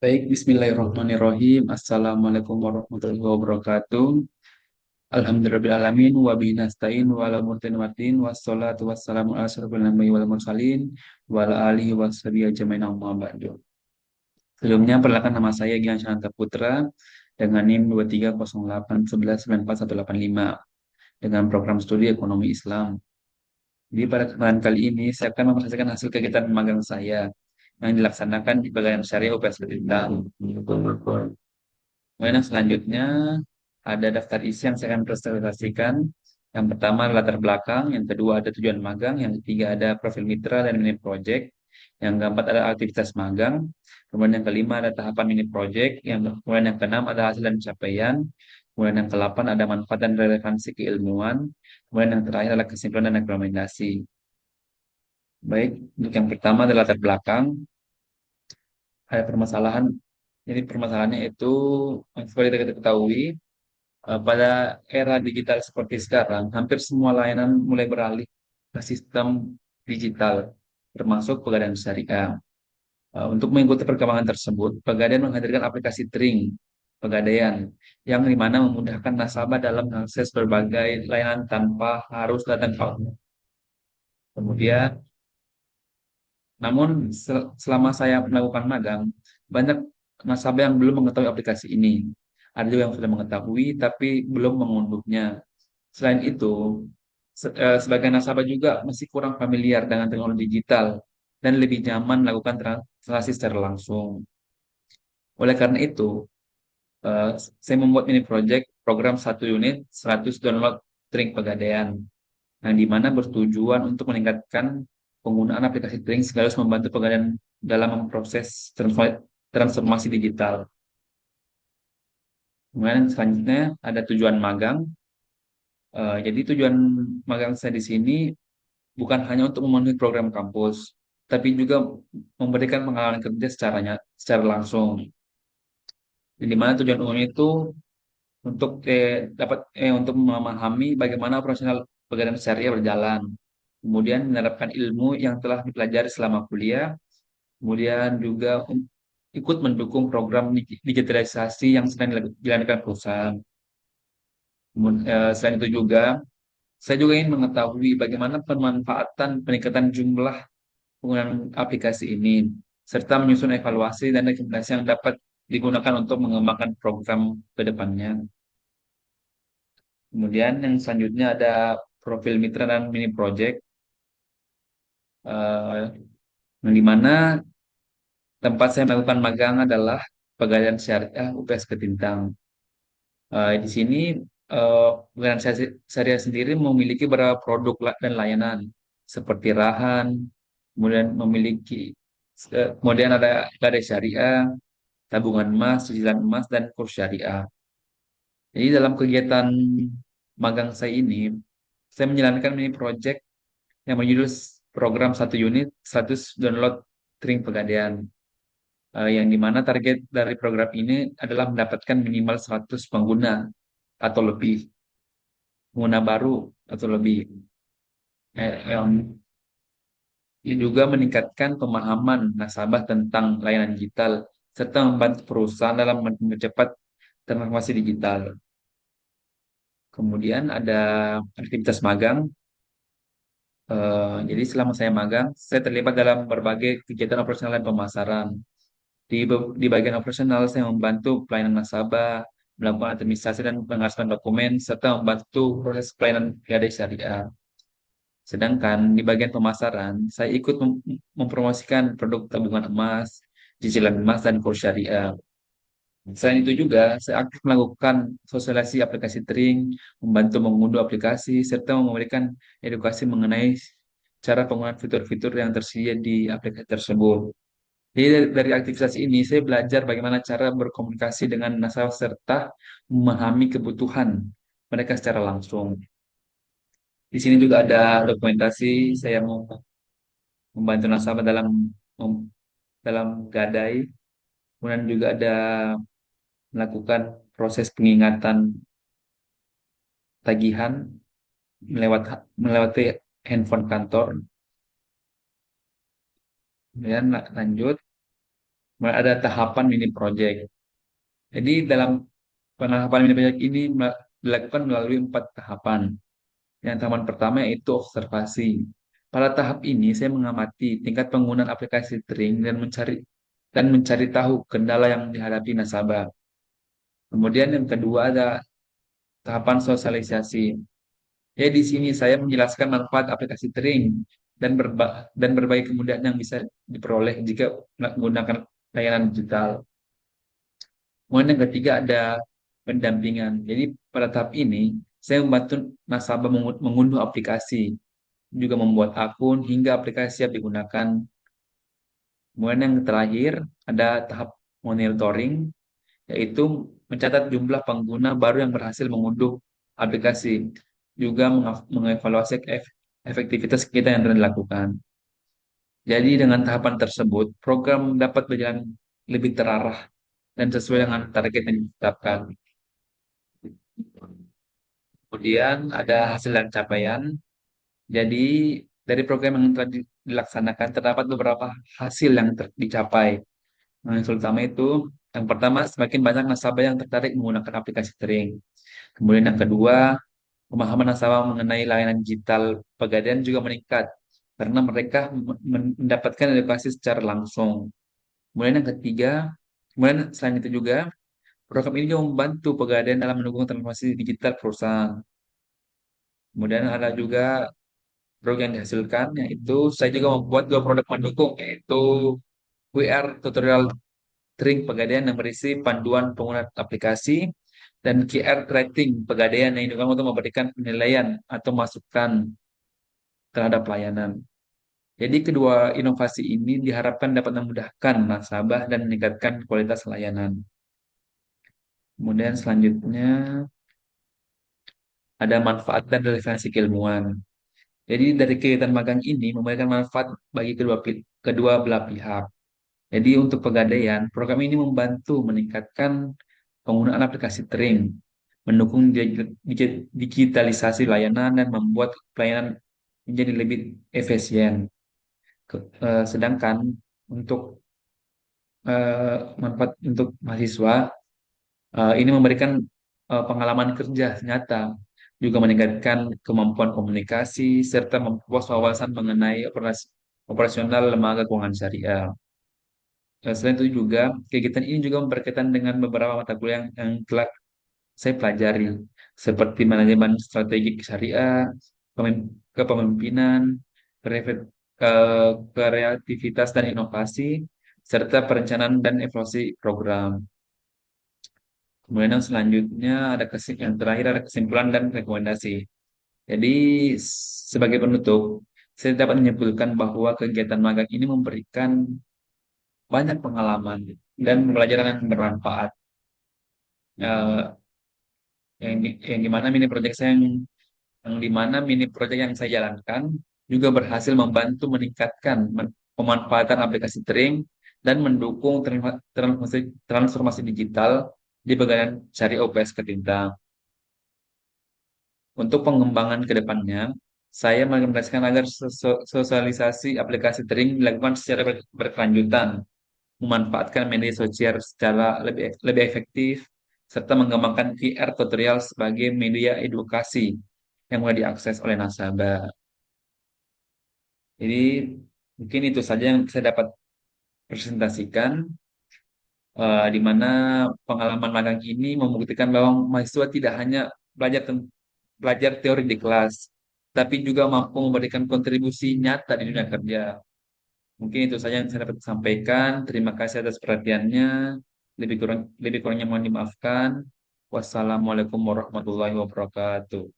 Baik, Bismillahirrahmanirrahim. Assalamualaikum warahmatullahi wabarakatuh. Alhamdulillahirrahmanirrahim. Wa bihi nasta'in wa ala murtin watin. Wassalatu wassalamu ala asyrafil anbiya'i wal mursalin. Wa ala alihi wa sahbihi ajma'in amma ba'du. Sebelumnya, perkenalkan nama saya Gian Shananta Putra dengan NIM 23081199418 dengan program studi Ekonomi Islam. Di pada kesempatan kali ini, saya akan mempresentasikan hasil kegiatan magang saya yang dilaksanakan di Bagian Syariah UPS Bintang. Kemudian yang selanjutnya ada daftar isi yang saya akan presentasikan. Yang pertama latar belakang, yang kedua ada tujuan magang, yang ketiga ada profil mitra dan mini project, yang keempat ada aktivitas magang, kemudian yang kelima ada tahapan mini project, kemudian yang keenam ada hasil dan capaian, kemudian yang kedelapan ada manfaat dan relevansi keilmuan, kemudian yang terakhir adalah kesimpulan dan rekomendasi. Baik, untuk yang pertama adalah latar belakang, ada permasalahan. Jadi permasalahannya itu seperti kita ketahui, pada era digital seperti sekarang, hampir semua layanan mulai beralih ke sistem digital, termasuk Pegadaian Syariah. Untuk mengikuti perkembangan tersebut, Pegadaian menghadirkan aplikasi Tring Pegadaian, yang dimana memudahkan nasabah dalam mengakses berbagai layanan tanpa harus datang ke outlet. Kemudian, namun selama saya melakukan magang, banyak nasabah yang belum mengetahui aplikasi ini. Ada juga yang sudah mengetahui, tapi belum mengunduhnya. Selain itu, sebagian nasabah juga masih kurang familiar dengan teknologi digital dan lebih nyaman melakukan transaksi secara langsung. Oleh karena itu, eh, saya membuat mini project program 1 unit 100 download Tring Pegadaian, yang dimana bertujuan untuk meningkatkan penggunaan aplikasi Tring sekaligus membantu Pegadaian dalam memproses transformasi digital. Kemudian selanjutnya ada tujuan magang. Jadi tujuan magang saya di sini bukan hanya untuk memenuhi program kampus, tapi juga memberikan pengalaman kerja secara langsung. Di mana tujuan umum itu untuk untuk memahami bagaimana operasional pegadaian syariah berjalan, kemudian menerapkan ilmu yang telah dipelajari selama kuliah, kemudian juga ikut mendukung program digitalisasi yang sedang dilakukan perusahaan. Selain itu juga, saya juga ingin mengetahui bagaimana pemanfaatan peningkatan jumlah penggunaan aplikasi ini, serta menyusun evaluasi dan rekomendasi yang dapat digunakan untuk mengembangkan program ke depannya. Kemudian yang selanjutnya ada profil mitra dan mini project, eh, yang di mana tempat saya melakukan magang adalah Pegadaian Syariah UPS Ketintang. Di sini Pegadaian Syariah sendiri memiliki beberapa produk dan layanan seperti Rahan, kemudian ada Gadai Syariah, tabungan emas, cicilan emas, dan kurs syariah. Jadi dalam kegiatan magang saya ini, saya menjalankan mini project yang berjudul program 1 unit 100 download Tring Pegadaian. Yang dimana target dari program ini adalah mendapatkan minimal 100 pengguna atau lebih, pengguna baru atau lebih. Yang ini juga meningkatkan pemahaman nasabah tentang layanan digital, serta membantu perusahaan dalam mempercepat transformasi digital. Kemudian ada aktivitas magang. Jadi selama saya magang, saya terlibat dalam berbagai kegiatan operasional dan pemasaran. Di bagian operasional, saya membantu pelayanan nasabah, melakukan administrasi dan pengasuhan dokumen, serta membantu proses pelayanan gadai syariah. Sedangkan di bagian pemasaran, saya ikut mempromosikan produk tabungan emas, cicilan emas, dan kurs syariah. Selain itu juga, saya aktif melakukan sosialisasi aplikasi Tring, membantu mengunduh aplikasi, serta memberikan edukasi mengenai cara penggunaan fitur-fitur yang tersedia di aplikasi tersebut. Jadi dari aktivitas ini, saya belajar bagaimana cara berkomunikasi dengan nasabah serta memahami kebutuhan mereka secara langsung. Di sini juga ada dokumentasi, saya mau membantu nasabah dalam gadai, kemudian juga ada melakukan proses pengingatan tagihan melewati handphone kantor. Kemudian lanjut, Ada tahapan mini project. Jadi dalam tahapan mini project ini dilakukan melalui 4 tahapan. Yang tahapan pertama yaitu observasi. Pada tahap ini saya mengamati tingkat penggunaan aplikasi Tring dan mencari tahu kendala yang dihadapi nasabah. Kemudian yang kedua ada tahapan sosialisasi. Ya, di sini saya menjelaskan manfaat aplikasi Tring dan berbagai kemudahan yang bisa diperoleh jika menggunakan layanan digital. Kemudian yang ketiga ada pendampingan. Jadi pada tahap ini saya membantu nasabah mengunduh aplikasi, juga membuat akun hingga aplikasi siap digunakan. Kemudian yang terakhir ada tahap monitoring, yaitu mencatat jumlah pengguna baru yang berhasil mengunduh aplikasi, juga mengevaluasi efektivitas kita yang telah dilakukan. Jadi dengan tahapan tersebut, program dapat berjalan lebih terarah dan sesuai dengan target yang ditetapkan. Kemudian ada hasil dan capaian. Jadi dari program yang telah dilaksanakan terdapat beberapa hasil yang dicapai. Nah, yang terutama itu, yang pertama semakin banyak nasabah yang tertarik menggunakan aplikasi Tering. Kemudian yang kedua, pemahaman nasabah mengenai layanan digital Pegadaian juga meningkat karena mereka mendapatkan edukasi secara langsung. Kemudian yang ketiga, kemudian selain itu juga program ini juga membantu Pegadaian dalam mendukung transformasi digital perusahaan. Kemudian ada juga produk yang dihasilkan, yaitu saya juga membuat 2 produk pendukung, yaitu QR tutorial Tring Pegadaian yang berisi panduan penggunaan aplikasi dan QR rating Pegadaian yang juga untuk memberikan penilaian atau masukan terhadap pelayanan. Jadi kedua inovasi ini diharapkan dapat memudahkan nasabah dan meningkatkan kualitas layanan. Kemudian selanjutnya ada manfaat dan relevansi keilmuan. Jadi dari kegiatan magang ini memberikan manfaat bagi kedua belah pihak. Jadi untuk Pegadaian, program ini membantu meningkatkan penggunaan aplikasi Tring, mendukung digitalisasi layanan dan membuat pelayanan menjadi lebih efisien. Sedangkan untuk manfaat untuk mahasiswa, ini memberikan pengalaman kerja nyata, juga meningkatkan kemampuan komunikasi serta memperluas wawasan mengenai operasional lembaga keuangan syariah. Selain itu juga, kegiatan ini juga berkaitan dengan beberapa mata kuliah yang telah saya pelajari, seperti manajemen strategik syariah, kepemimpinan, kreativitas dan inovasi, serta perencanaan dan evaluasi program. Kemudian yang selanjutnya yang terakhir ada kesimpulan dan rekomendasi. Jadi sebagai penutup, saya dapat menyimpulkan bahwa kegiatan magang ini memberikan banyak pengalaman dan pembelajaran yang bermanfaat. Eh, yang dimana mini project saya yang dimana mini project yang saya jalankan juga berhasil membantu meningkatkan pemanfaatan aplikasi Tring dan mendukung transformasi digital di bagian cari OPS Ketintang. Untuk pengembangan ke depannya, saya merekomendasikan agar sosialisasi aplikasi Tring dilakukan secara berkelanjutan, memanfaatkan media sosial secara lebih efektif, serta mengembangkan QR tutorial sebagai media edukasi yang mudah diakses oleh nasabah. Jadi mungkin itu saja yang saya dapat presentasikan, di mana pengalaman magang ini membuktikan bahwa mahasiswa tidak hanya belajar teori di kelas, tapi juga mampu memberikan kontribusi nyata di dunia kerja. Mungkin itu saja yang saya dapat sampaikan. Terima kasih atas perhatiannya. Lebih kurangnya mohon dimaafkan. Wassalamualaikum warahmatullahi wabarakatuh.